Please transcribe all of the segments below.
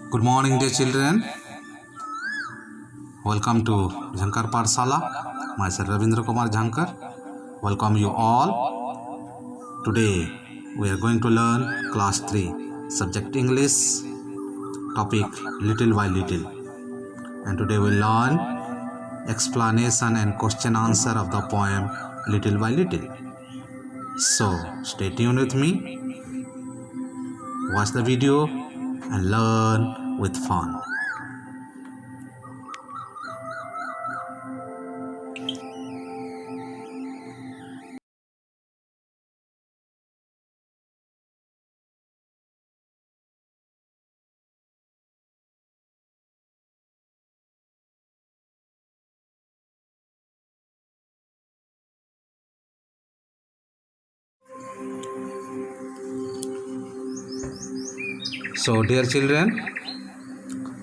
Good morning, dear children. Welcome to Jhankar Pathshala. Myself Ravindra Kumar Jhankar. Welcome you all. Today we are going to learn class 3, subject English, topic little by little. And today we'll learn explanation and question answer of the poem Little by Little. So stay tuned with me. Watch the video and learn with fun. So dear children,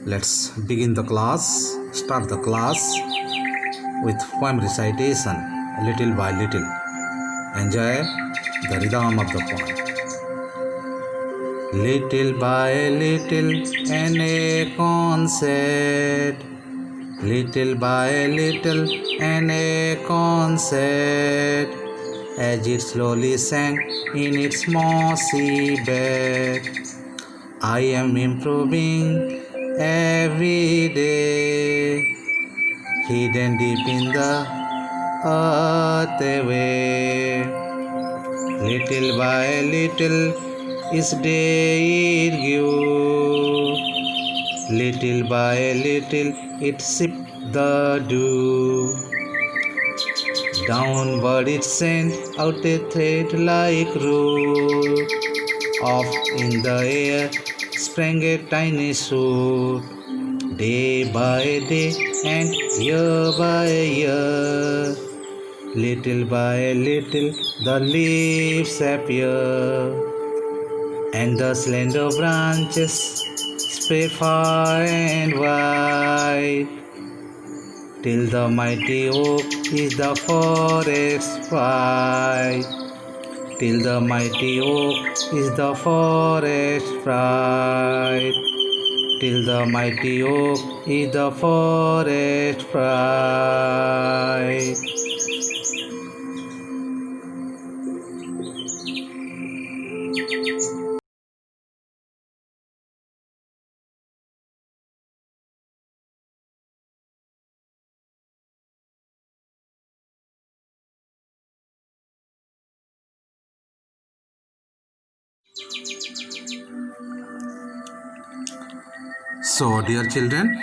let's begin the class, start the class with poem recitation little by little. Enjoy the rhythm of the poem. Little by little an acorn said, little by little an acorn said, as it slowly sank in its mossy bed, I am improving every day, hidden deep in the earth away. Little by little each day it grew, little by little it sipped the dew. Downward it sent out a thread-like root, off in the air sprang a tiny shoot. Day by day and year by year, little by little the leaves appear, and the slender branches spread far and wide, till the mighty oak is the forest pride. Till the mighty oak is the forest pride. Till the mighty oak is the forest pride. So, dear children,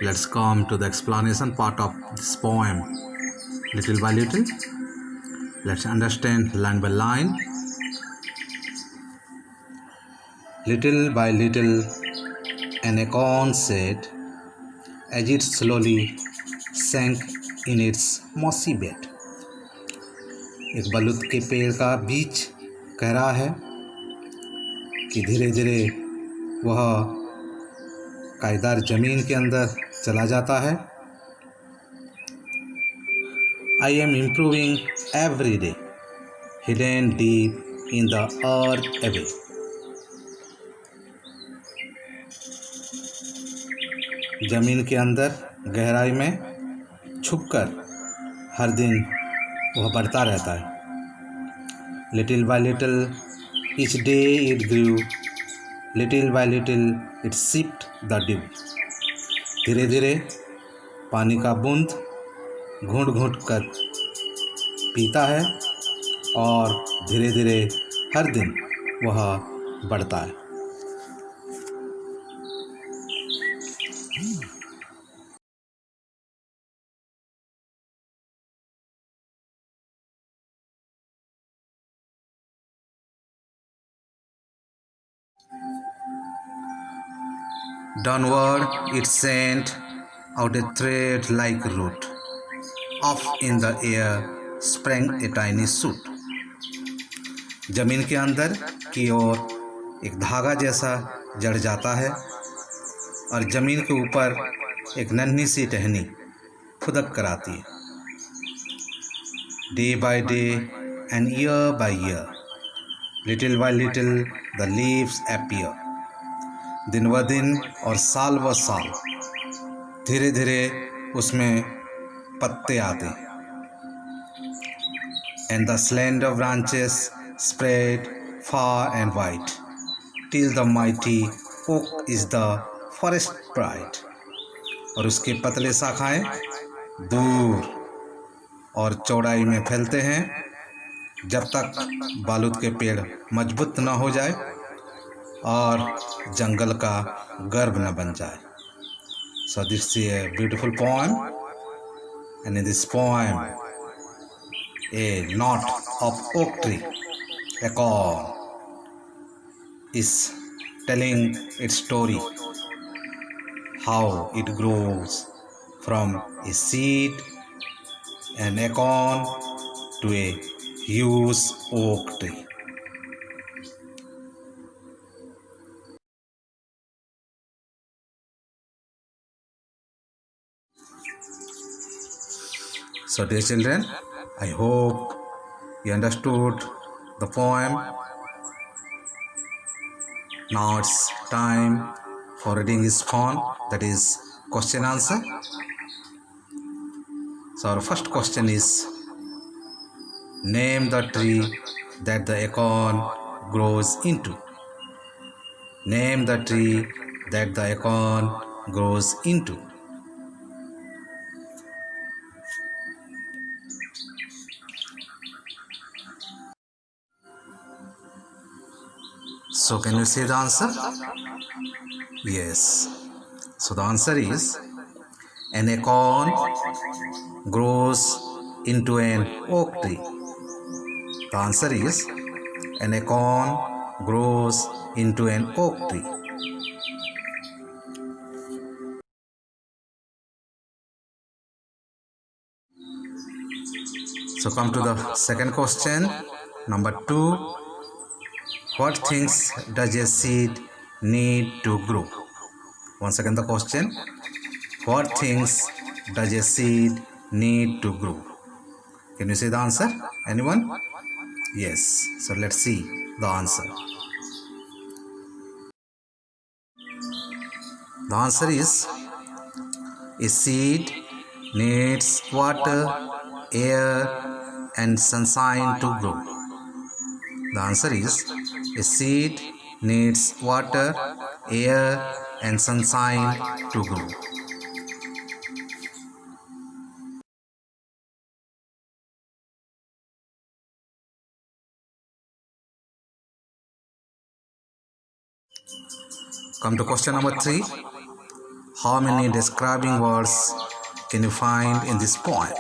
let's come to the explanation part of this poem. Little by little, let's understand line by line. Little by little, an acorn said, as it slowly sank in its mossy bed. एक बलूत के पेड़ का बीज कह रहा है कि धीरे धीरे वह कायदार जमीन के अंदर चला जाता है. I am improving every day, hidden deep in the earth away. जमीन के अंदर गहराई में छुपकर हर दिन वह बढ़ता रहता है. Little by little, each day it grew. Little by little, it sipped the dew. धीरे धीरे पानी का बूंद घूंट घूंट कर पीता है और धीरे धीरे हर दिन वह बढ़ता है. Downward it sent out a thread-like root. Off in the air sprang a tiny shoot. जमीन के अंदर की ओर एक धागा जैसा जड़ जाता है और जमीन के ऊपर एक नन्ही सी टहनी खुदक कर आती है. Day by day and year by year, little by little the leaves appear. दिन व दिन और साल व साल धीरे धीरे उसमें पत्ते आते, and the slender branches spread far and wide till the mighty oak is the forest pride. और उसके पतले शाखाएं दूर और चौड़ाई में फैलते हैं जब तक बालूद के पेड़ मजबूत न हो जाए और जंगल का गर्भ न बन जाए. So this is a beautiful poem, and in this poem a knot of oak tree, acorn, is telling its story, how it grows from a seed, an acorn, to a huge oak tree. So dear children, I hope you understood the poem. Now it's time for reading this poem, that is question answer. So our first question is, name the tree that the acorn grows into. Name the tree that the acorn grows into. So can you say the answer? Yes. So the answer is, an acorn grows into an oak tree. The answer is, an acorn grows into an oak tree. So come to the second question, number 2. What things does a seed need to grow? Once again the question, what things does a seed need to grow? Can you say the answer? Anyone? Yes. So let's see the answer. The answer is, a seed needs water, air, and sunshine to grow. The answer is, a seed needs water, air, and sunshine to grow. Come to question number 3. How many describing words can you find in this poem?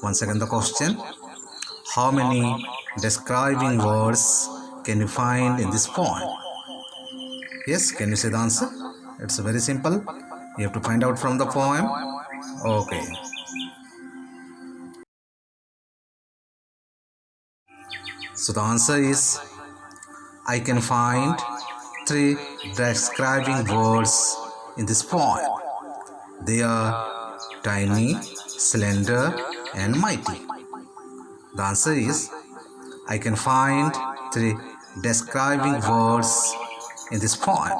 Once again the question, how many describing words can you find in this poem? Yes, can you say the answer? It's very simple. You have to find out from the poem. Okay. So the answer is, I can find 3 describing words in this poem. They are tiny, slender, and mighty. The answer is, I can find 3 describing words in this poem.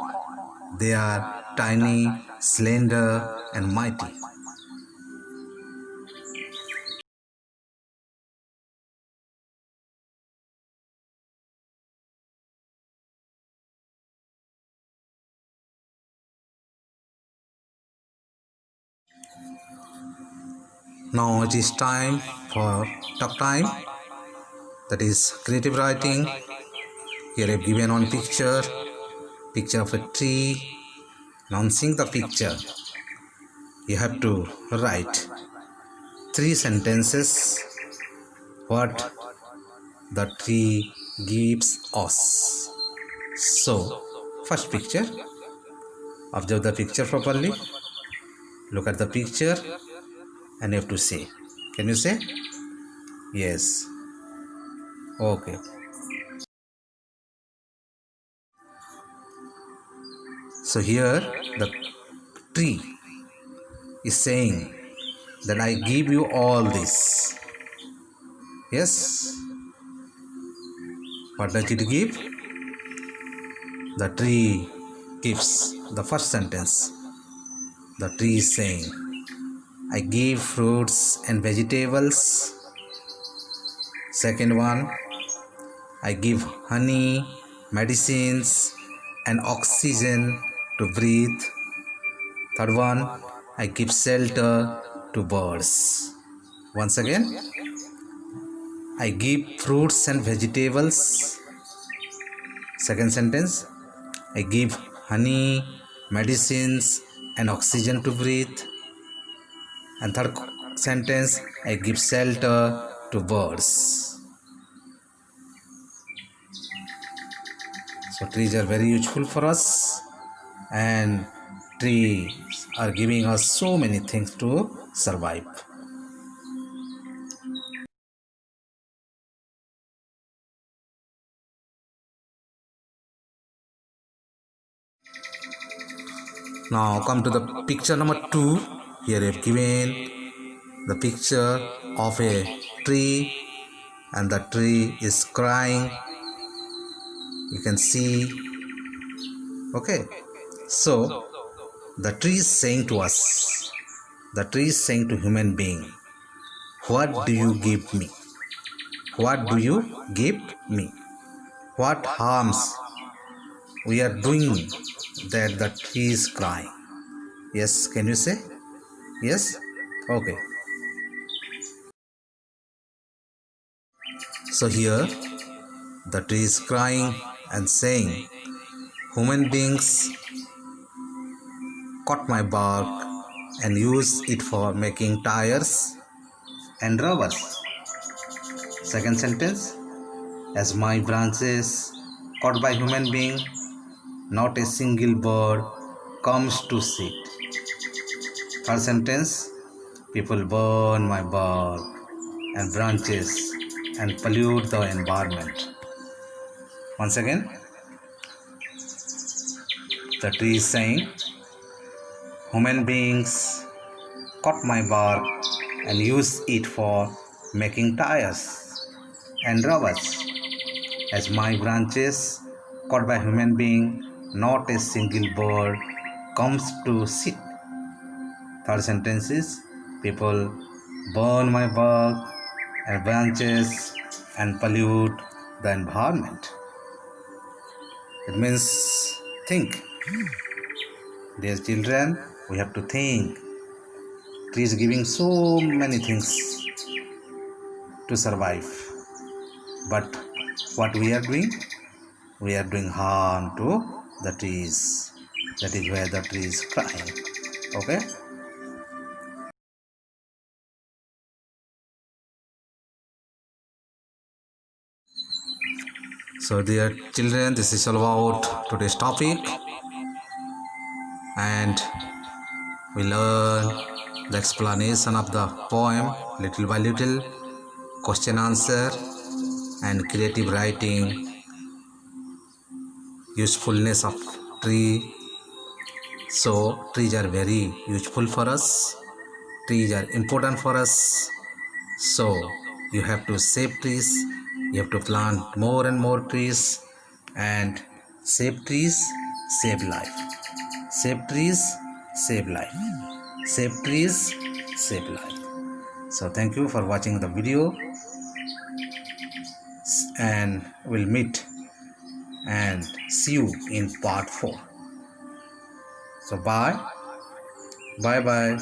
They are tiny, slender, and mighty. Now it is time for talk time, that is creative writing. Here I have given one picture of a tree. Now on seeing the picture, you have to write 3 sentences what the tree gives us. So first picture, observe the picture properly, look at the picture, and you have to say. Can you say? Yes. Okay. So here the tree is saying that I give you all this. Yes. What does it give? The tree gives the first sentence. The tree is saying, I give fruits and vegetables. Second one, I give honey, medicines, and oxygen to breathe. Third one, I give shelter to birds. Once again, I give fruits and vegetables. Second sentence, I give honey, medicines, and oxygen to breathe. And third sentence, I give shelter to birds. So trees are very useful for us, and trees are giving us so many things to survive. Now come to the picture number 2. Here I have given the picture of a tree, and the tree is crying. You can see. Okay, so the tree is saying to us, the tree is saying to human being, what do you give me? What do you give me? What harms we are doing that the tree is crying? Yes, can you say? Yes? Okay. So here the tree is crying and saying, human beings cut my bark and use it for making tires and rubbers. Second sentence, as my branches cut by human being, not a single bird comes to sit. Third sentence, people burn my bark and branches and pollute the environment. Once again, the tree is saying, human beings cut my bark and use it for making tires and rubbers. As my branches cut by human being, not a single bird comes to sit. Third sentence is, people burn my bark and branches and pollute the environment. It means think. Dear children, we have to think. Tree is giving so many things to survive. But what we are doing? We are doing harm to the trees. That is why the tree is crying. Okay? So dear children, this is all about today's topic, and we learn the explanation of the poem little by little, question answer, and creative writing, usefulness of tree. So trees are very useful for us, trees are important for us. So you have to save trees, you have to plant more and more trees, and save trees, save life. Save trees, save life. Save trees, save life. So thank you for watching the video, and we'll meet and see you in part 4. So bye bye.